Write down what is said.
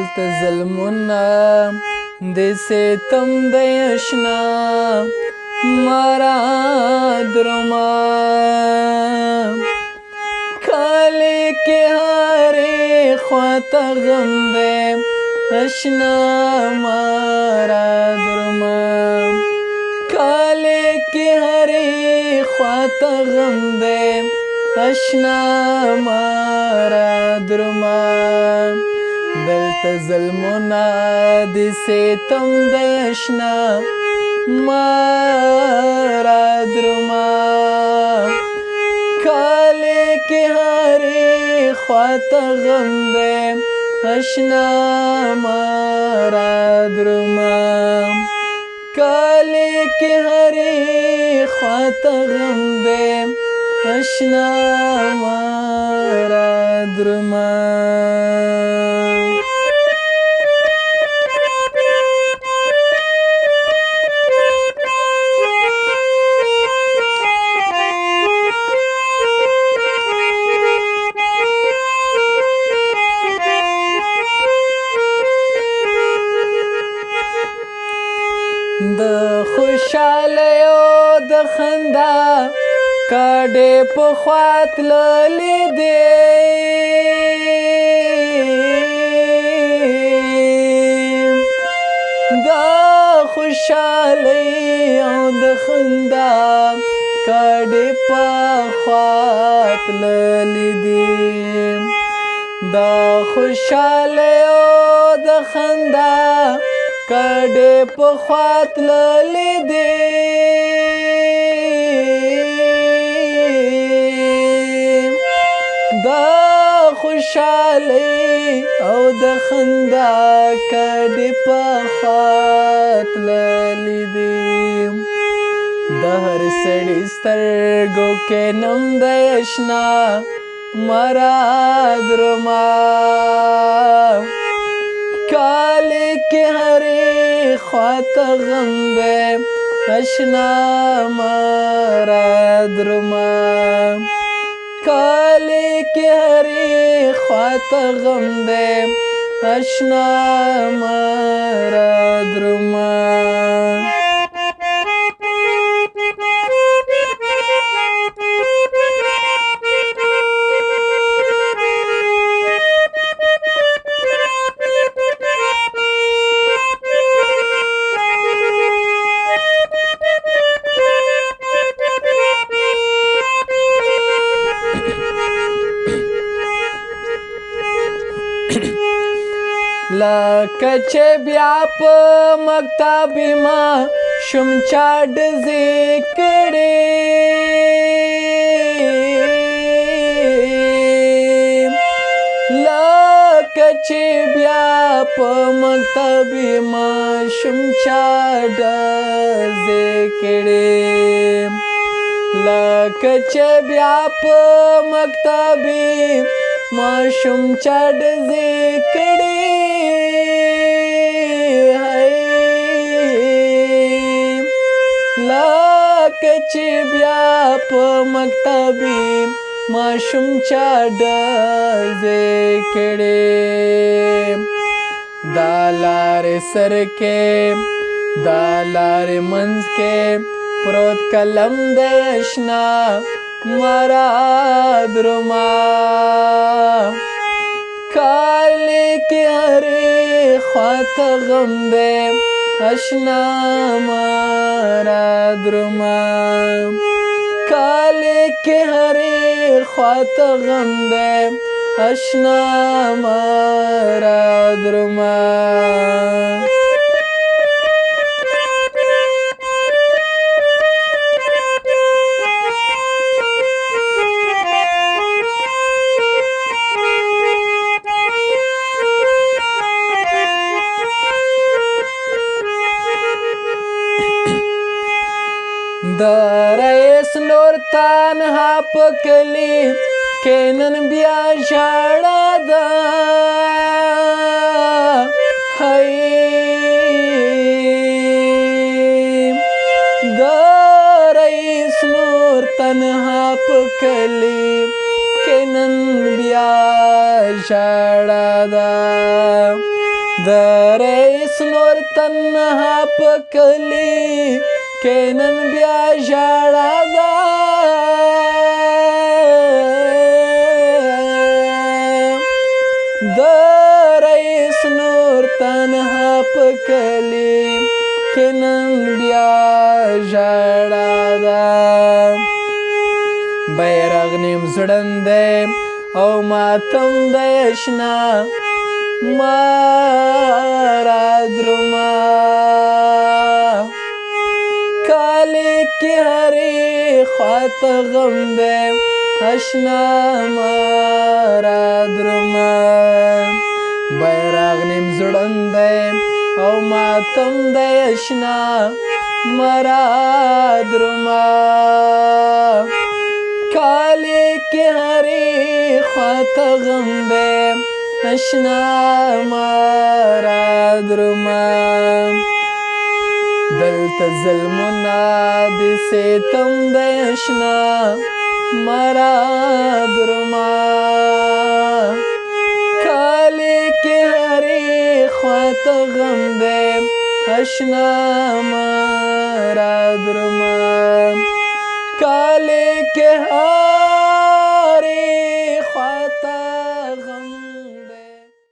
دلته ظلمونه د ستم دی اشنا مراد رما کالی کې هرې خواته غم دی اشنا مراد رما کالی کې هرې خواته غم دی اشنا مراد رما دلته ظلمونه د ستم دی اشنا مراد رما کالی کې هرې خواته غم دی اشنا مراد رما کالی کې هرې خواته غم دی اشنا مراد رما د خوشحالیو د خندا کډې په خوا تللې دي د خوشحالۍ او د خندا کډې په خوا تللې دي د خوشحالیو د خندا کډې په خوا تللې دي د خوشحالۍ او د خندا کډې په خوا تللې دي د هر سړي سترګو کې نوم دی اشنا مراد رما کالی کې هرې خواته غم دی اشنا مراد رما کالی کې هرې خواته غم دی اشنا مراد رما لکه چې بیا په مکتب ما شم چا ډزې کړې لکه چې بیا په مکتب ما شم چا ډزې کړې لکه چې بیا په مکتب ما شم چا ډزې کړې لکه چې بیا په مکتبې ماشوم چا ډزې کړې دا لارې سر کې دا لارې منځ کې پروت قلم دی اشنا مراد رما کالی کې هرې خواته غم دی اشنا مراد رما کالی کې هرې خواته غم دی اشنا مراد رما د رئیس نور تنها په کلي کې نن بیا ژړا ده د رئیس نور تنها په کلي کې نن بیا ژړا ده تنها په کلي کې نن بیا ژړا ده د رئیس نور تنها په کلي کې نن بیا ژړا ده بیرغ نیم ځړند دی او ماتم دی اشنا مارا دروما کالی کی هری خواته غم دی اشنا مارا دروما بیرغ نیم ځړند دی او ماتم دی اشنا مارا دروما کالی کی هری خواته غم دی اشنا مارا دروما دلته ظلمونه د ستم دی اشنا مارا دروما کالی کی هری خواته غم دی اشنا مارا دروما کالی کی